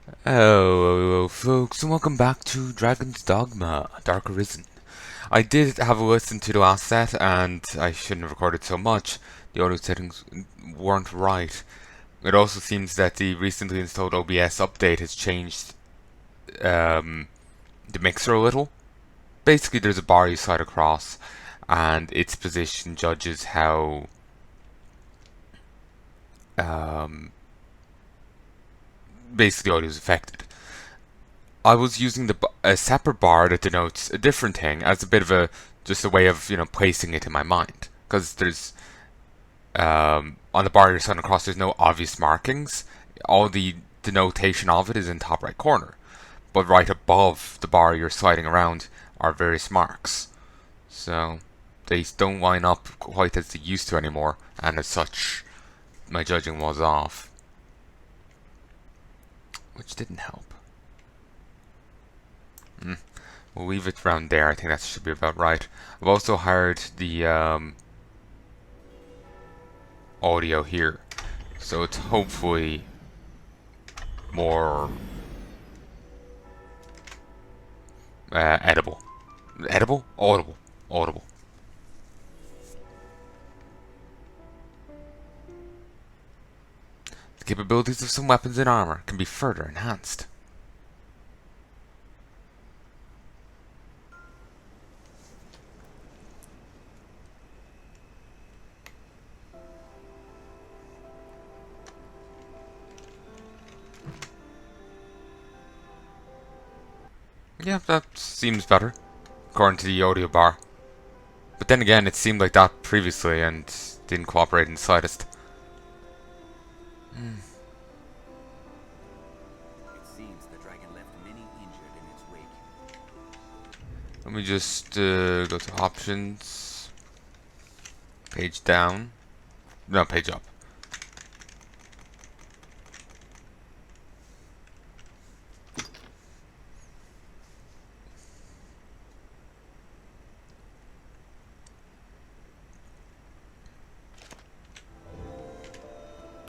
Hello, folks, and welcome back to Dragon's Dogma, Dark Arisen. I did have a listen to the last set, and I shouldn't have recorded so much. The audio settings weren't right. It also seems that the recently installed OBS update has changed the mixer a little. Basically, there's a bar you slide across, and its position judges how um, basically audio is affected. I was using a separate bar that denotes a different thing as a bit of a just a way of placing it in my mind, because there's on the bar you're sliding across, there's no obvious markings. All the denotation of it is in top right corner, but right above the bar you're sliding around are various marks. So they don't line up quite as they used to anymore, and as such, my judging was off, which didn't help. We'll leave it around there. I think that should be about right. I've also hired the audio here, so it's hopefully more edible. Edible? Audible. Audible. The capabilities of some weapons and armor can be further enhanced. Yeah, that seems better, according to the audio bar. But then again, it seemed like that previously and didn't cooperate in the slightest. It seems the dragon left many injured in its wake. Let me just go to options, page down, no, page up.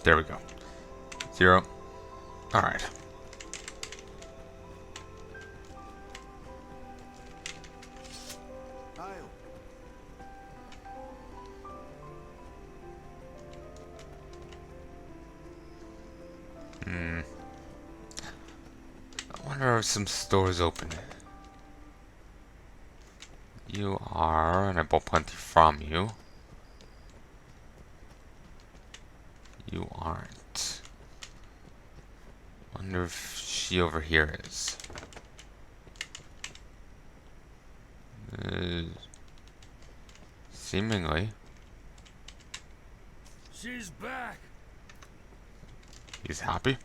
There we go. 0. Alright. I wonder if some stores open. You are, and I bought plenty from you. You aren't. Wonder if she over here is. Seemingly. She's back. He's happy.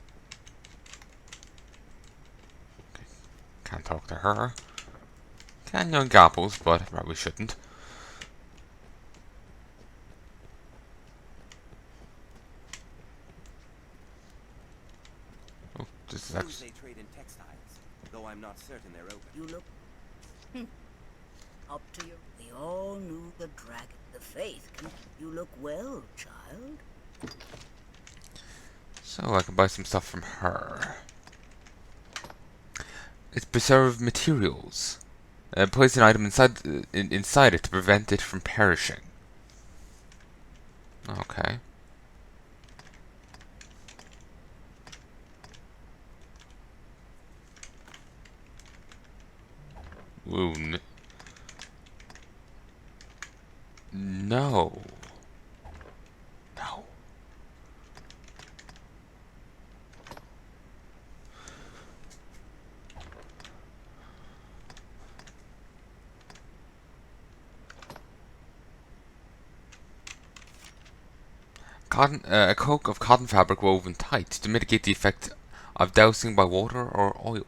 Okay. Can't talk to her. Can young apples, but probably shouldn't. Oh, this is actually. They trade in textiles, though I'm not certain they're open. You look up to you. We all knew the dragon, the faith. You look well, child. So I can buy some stuff from her. It's preserved materials. Place an item inside it to prevent it from perishing. Okay. Ooh, no. No. A cloak of cotton fabric woven tight to mitigate the effect of dousing by water or oil.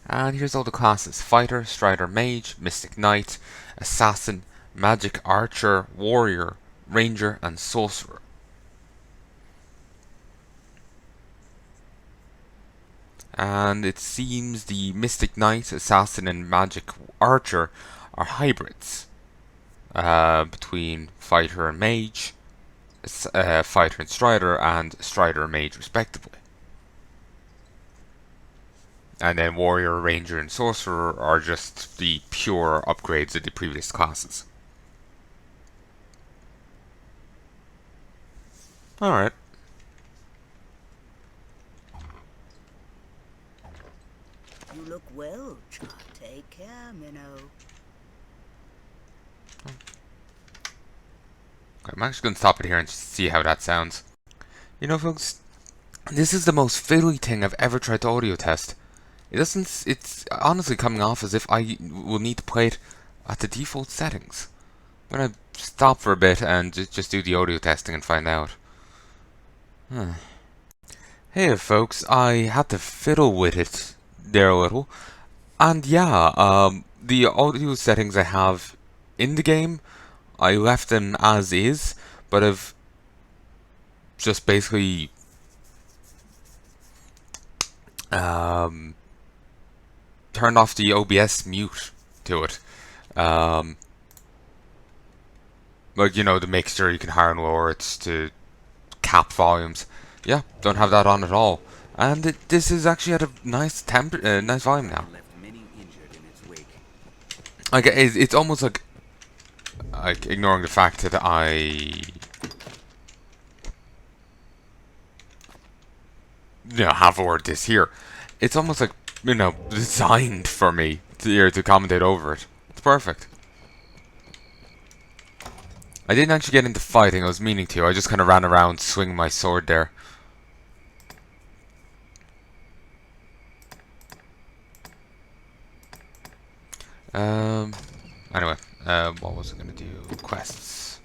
And here's all the classes: Fighter, Strider, Mage, Mystic Knight, Assassin, Magic Archer, Warrior, Ranger, and Sorcerer. And it seems the Mystic Knight, Assassin, and Magic Archer are hybrids between Fighter and Mage, Fighter and Strider, and Strider and Mage respectively. And then Warrior, Ranger, and Sorcerer are just the pure upgrades of the previous classes. Alright. You look well, child. Take care, Minnow. Okay, I'm actually going to stop it here and see how that sounds. You know, folks, this is the most fiddly thing I've ever tried to audio test. It's honestly coming off as if I will need to play it at the default settings. I'm going to stop for a bit and just do the audio testing and find out. Hey folks, I had to fiddle with it there a little. And yeah, the audio settings I have in the game, I left them as is, but I've just basically turned off the OBS mute to it. Like, you know, to make sure you can higher and lower it to cap volumes. Yeah, don't have that on at all. And this is actually at a nice nice volume now. Left many injured in its wake. Like, it's almost like ignoring the fact that have word this here. It's almost like, designed for me to commentate over it. It's perfect. I didn't actually get into fighting, I was meaning to. I just kind of ran around swinging my sword there. Anyway, what was I gonna do? Quests.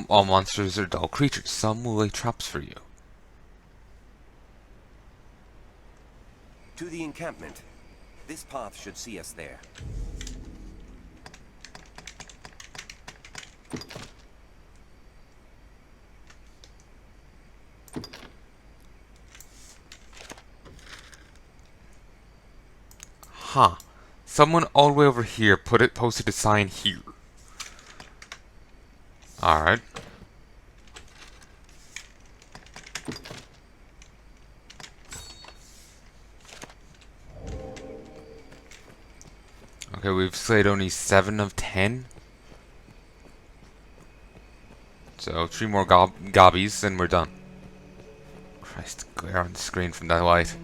All monsters are dull creatures. Some will lay traps for you. To the encampment. This path should see us there. Huh. Someone all the way over here posted a sign here. Alright. Okay, we've slayed only 7 of 10. So 3 more gobbies and we're done. Christ, glare on the screen from that light.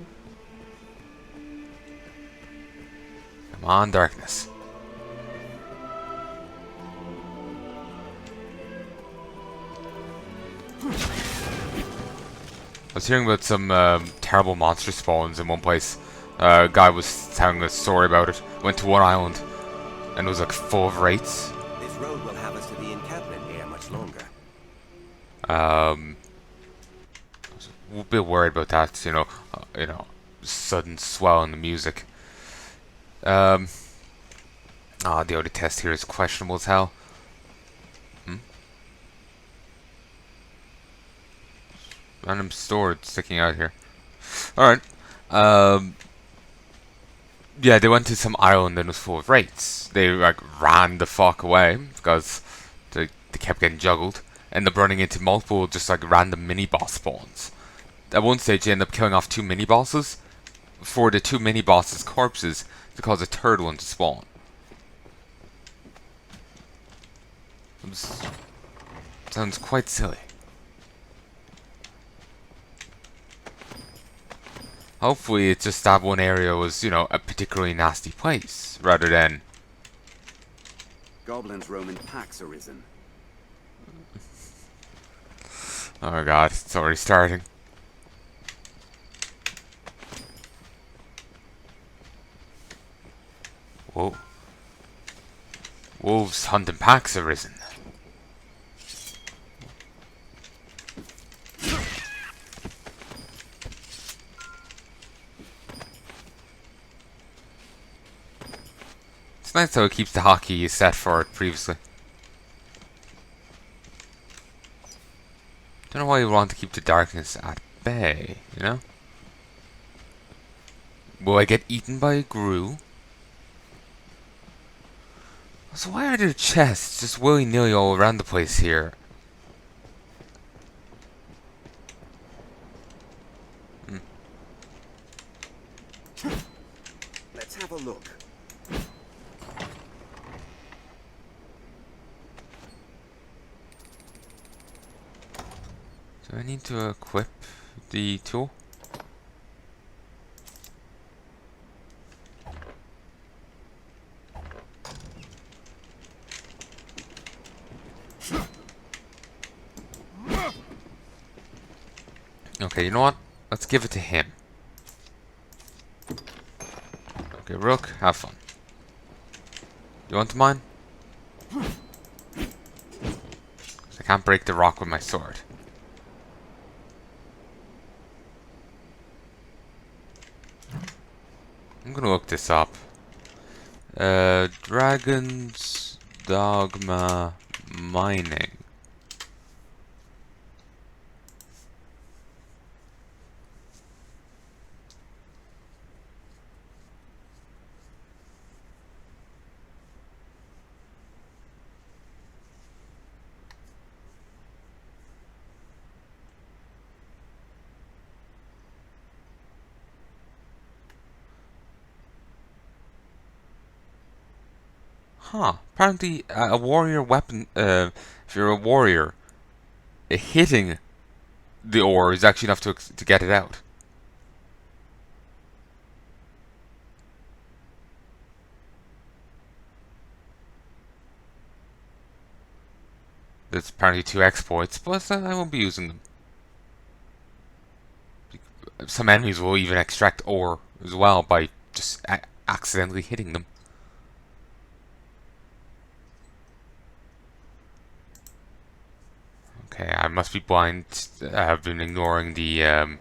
Come on, darkness. I was hearing about some terrible monster spawns in one place. A guy was telling a story about it. Went to one island and it was like full of wraiths. This road will have us to the encampment ere much longer. I was a bit worried about that, sudden swell in the music. The audio test here is questionable as hell. Random sword sticking out here. Alright. Yeah, they went to some island and it was full of wraiths. They ran the fuck away because they kept getting juggled. Ended up running into multiple just random mini boss spawns. At one stage they ended up killing off 2 mini bosses for the 2 mini bosses' corpses to cause a third one to spawn. Sounds quite silly. Hopefully it's just that one area was, a particularly nasty place, rather than... Goblins roam in packs, Arisen. Oh my god, it's already starting. Whoa. Wolves hunting packs Arisen. It's nice how it keeps the hotkey you set for it previously. Don't know why you want to keep the darkness at bay, you know? Will I get eaten by a grue? So why are there chests just willy-nilly all around the place here? Let's have a look. Do I need to equip the tool? Okay, you know what? Let's give it to him. Okay, Rook, have fun. You want mine? I can't break the rock with my sword. I'm gonna look this up. Dragons, Dogma, mining. Huh. Apparently, a warrior weapon, if you're a warrior, hitting the ore is actually enough to get it out. There's apparently 2 exploits, but I won't be using them. Some enemies will even extract ore as well by just accidentally hitting them. Okay, I must be blind. I've been ignoring the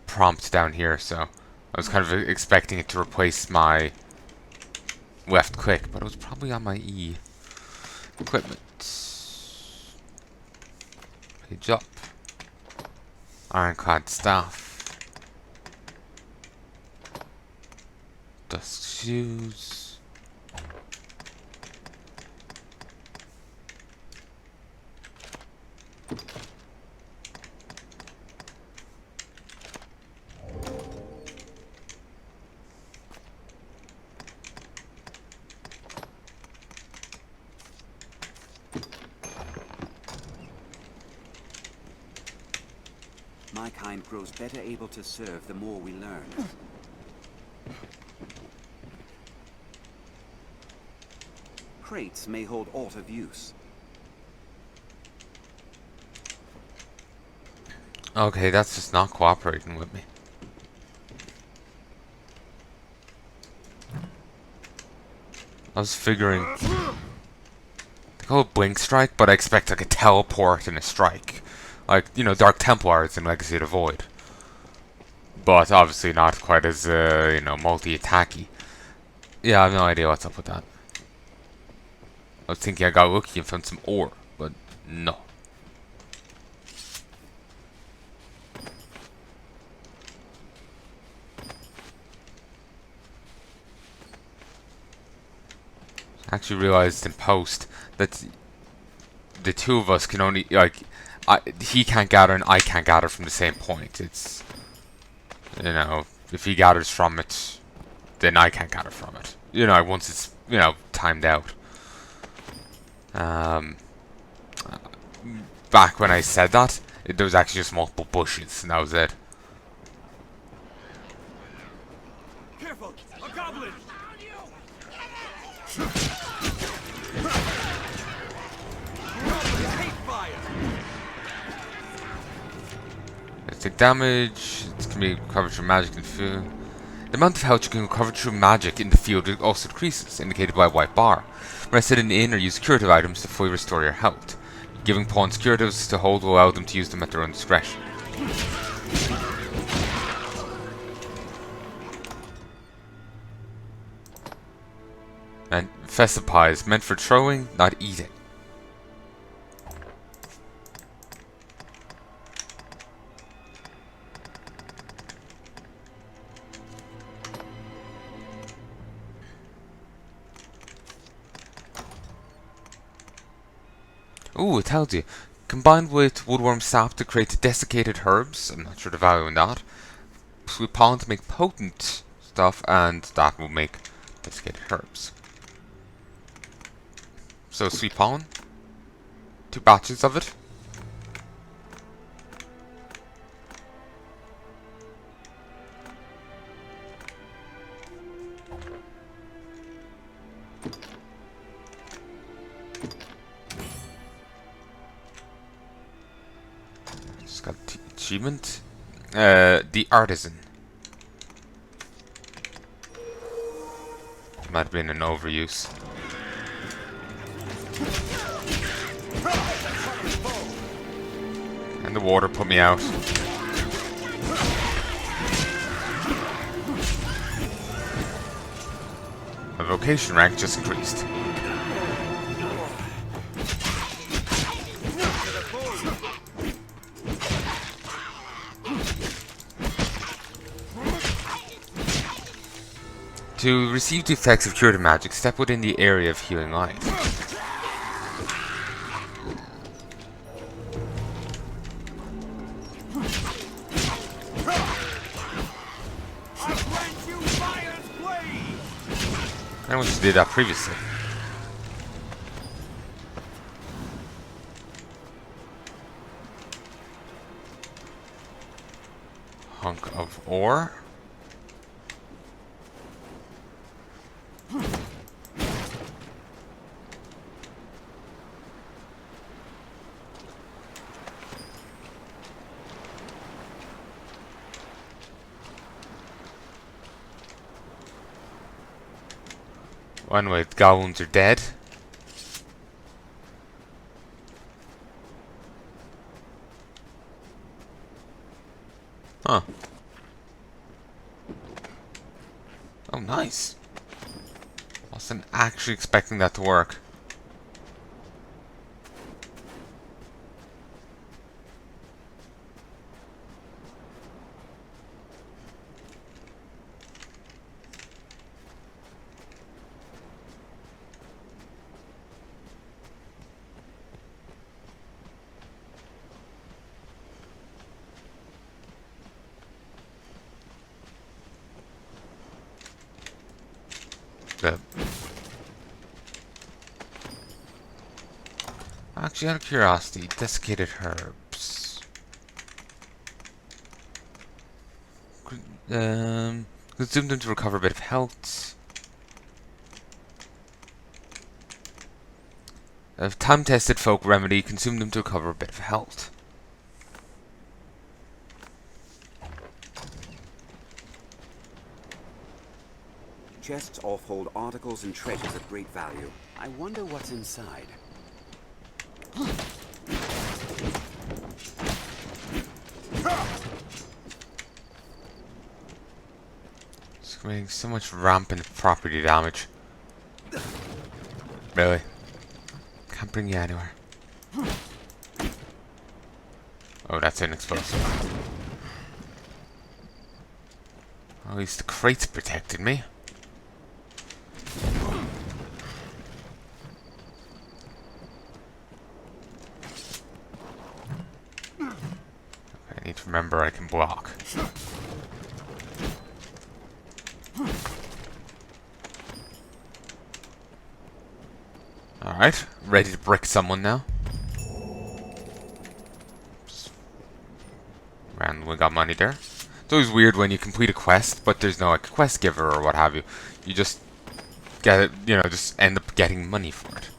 prompt down here, so I was kind of expecting it to replace my left click, but it was probably on my E. Equipment. Page up. Ironclad staff. Dust shoes. My kind grows better able to serve the more we learn. Crates may hold aught of use. Okay, that's just not cooperating with me. I was figuring they call it Blink Strike, but I expect like a teleport and a strike. Like, you know, Dark Templars in Legacy of the Void. But obviously not quite as, you know, multi-attacky. Yeah, I have no idea what's up with that. I was thinking I got lucky and found some ore, but no. I actually realized in post that the 2 of us can only, like, he can't gather and I can't gather from the same point. It's, you know, if he gathers from it, then I can't gather from it. You know, once it's, you know, timed out. Back when I said that, there was actually just multiple bushes, and that was it. Careful! A goblin! Let's take damage. It can be recovered through magic and food. The amount of health you can recover through magic in the field also decreases, indicated by a white bar. Rest at an inn or use curative items to fully restore your health. Giving pawns curatives to hold will allow them to use them at their own discretion. And festive pies, meant for throwing, not eating. Ooh, it tells you. Combined with woodworm sap to create desiccated herbs. I'm not sure the value in that. Sweet pollen to make potent stuff, and that will make desiccated herbs. So sweet pollen. 2 batches of it. Just got the achievement. The Arisen. Might have been an overuse. And the water put me out. My vocation rank just increased. To receive the effects of curative magic, step within the area of healing light. I wish you did that previously. Hunk of ore. Anyway, the goblins are dead. Huh. Oh, nice. Wasn't actually expecting that to work. Actually, out of curiosity, desiccated herbs. Consume them to recover a bit of health. A time-tested folk remedy. Consume them to recover a bit of health. Chests off hold articles and treasures of great value. I wonder what's inside. It's creating so much rampant property damage. Really? Can't bring you anywhere. Oh, that's inexplosive. At least the crates protected me. I need to remember I can block. Alright, ready to brick someone now. And we got money there. It's always weird when you complete a quest, but there's no like quest giver or what have you. You just get it, you know, just end up getting money for it.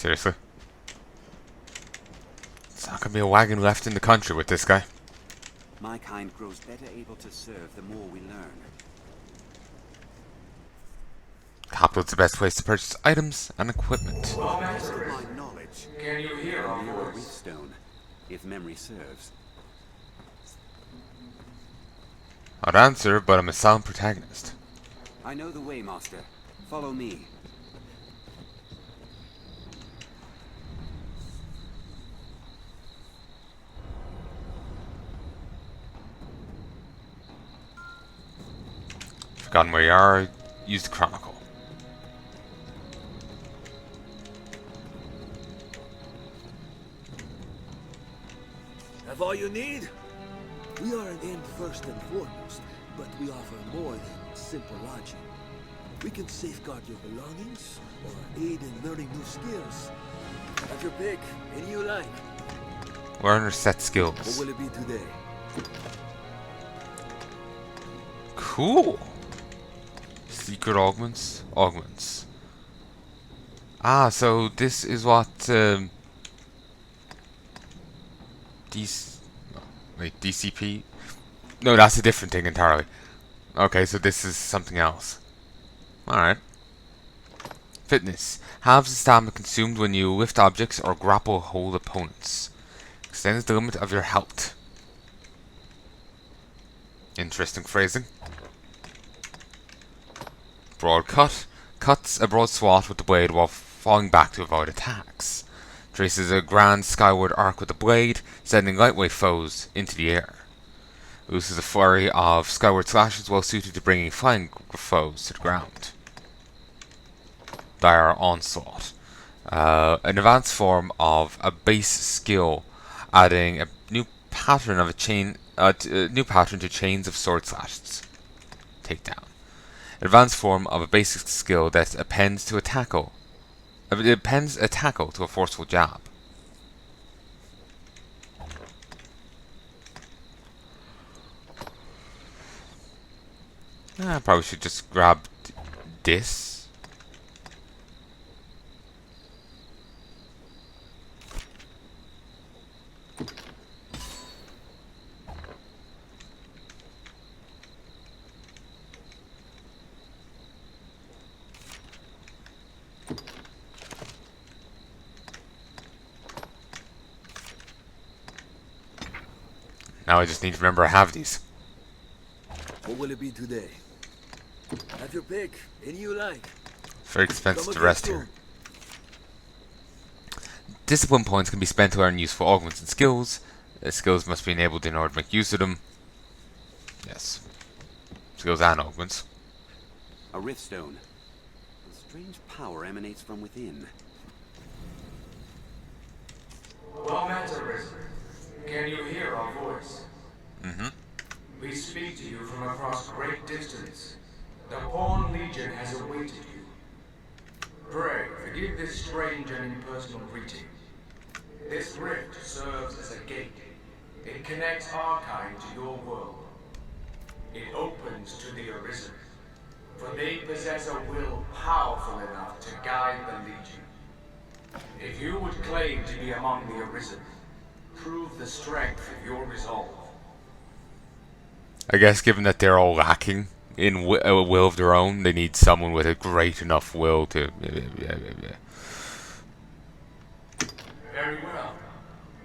Seriously? It's not gonna be a wagon left in the country with this guy. My kind grows better able to serve the more we learn. Capital's the best place to purchase items and equipment. To the best of my knowledge, Can you hear our near a voice? Riftstone, if memory serves. I'd answer, but I'm a silent protagonist. I know the way, Master. Follow me. Forgotten where you are, use the Chronicle. Have all you need? We are an end first and foremost, but we offer more than simple lodging. We can safeguard your belongings, or aid in learning new skills. Have your pick, any you like. Learn or set What skills. will it be today? Cool. Secret augments. Augments. Ah, so this is what wait, DCP? No, that's a different thing entirely. Okay, so this is something else. Alright. Fitness. Halves the stamina consumed when you lift objects or grapple hold opponents. Extends the limit of your health. Interesting phrasing. Broad cut. Cuts a broad swath with the blade while falling back to avoid attacks. Traces a grand skyward arc with the blade, sending lightweight foes into the air. Looses a flurry of skyward slashes well suited to bringing flying foes to the ground. Dire Onslaught. An advanced form of a base skill, adding a new pattern of new pattern to chains of sword slashes. Takedown. Advanced form of a basic skill that appends to a tackle. It appends a tackle to a forceful jab. I probably should just grab this. Now I just need to remember I have these. What will it be today? Have your pick, any you like. Very expensive Come to again rest soon. here. Discipline points can be spent to earn useful augments and skills. Skills must be enabled in order to make use of them. Yes. Skills and augments. A Riftstone. A strange power emanates from within. Well met, Arisen. Can you hear our voice? Mm-hmm. We speak to you from across great distance. The Pawn Legion has awaited you. Pray, forgive this strange and impersonal greeting. This rift serves as a gate. It connects our kind to your world. It opens to the Arisen, for they possess a will powerful enough to guide the Legion. If you would claim to be among the Arisen, prove the strength of your resolve. I guess given that they're all lacking in a will of their own, they need someone with a great enough will to... Very well.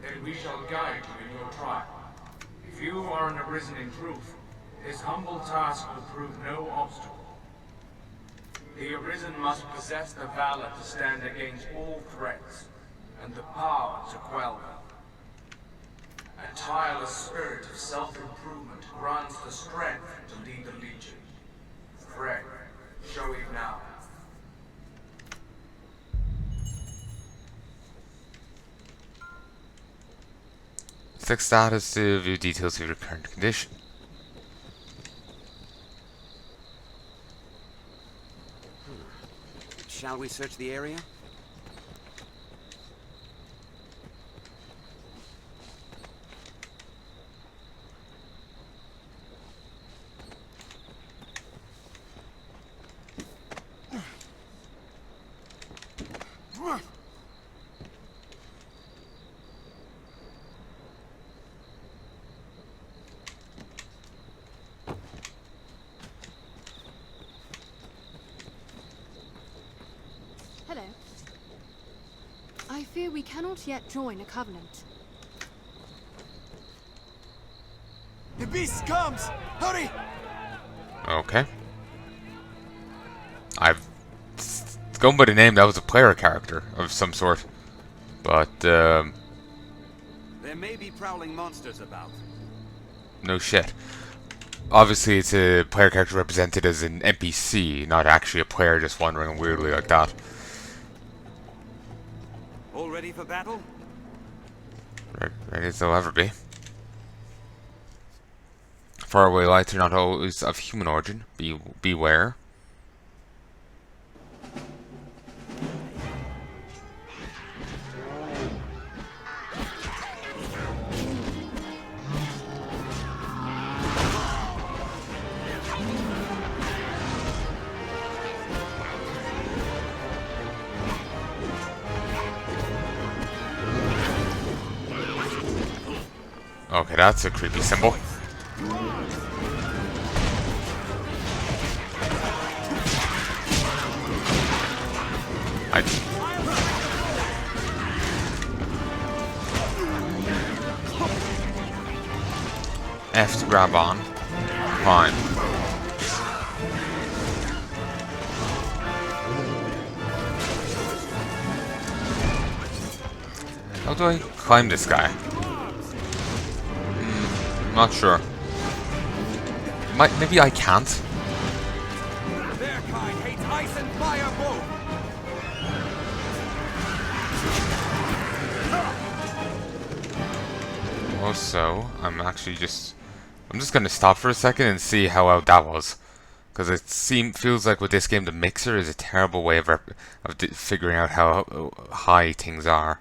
Then we shall guide you in your trial. If you are an Arisen in truth, this humble task will prove no obstacle. The Arisen must possess the valor to stand against all threats, and the power to quell them. A tireless spirit of self-improvement grants the strength to lead the Legion. Pray, show it now. Select status to view details of your current condition. Shall we search the area? Hello. I fear we cannot yet join a covenant. The beast comes! Hurry! Okay. Going by the name, that was a player character of some sort. But, There may be prowling monsters about. no shit. Obviously, it's a player character represented as an NPC, not actually a player just wandering weirdly like that. All ready for battle? Ready as they'll ever be. Faraway lights are not always of human origin. Beware. Okay, that's a creepy symbol. F to grab on. Fine. How do I climb this guy? Not sure. Maybe I can't. Their kind hates ice and fire both. Also, I'm just gonna stop for a second and see how out that was, because feels like with this game the mixer is a terrible way of figuring out how high things are.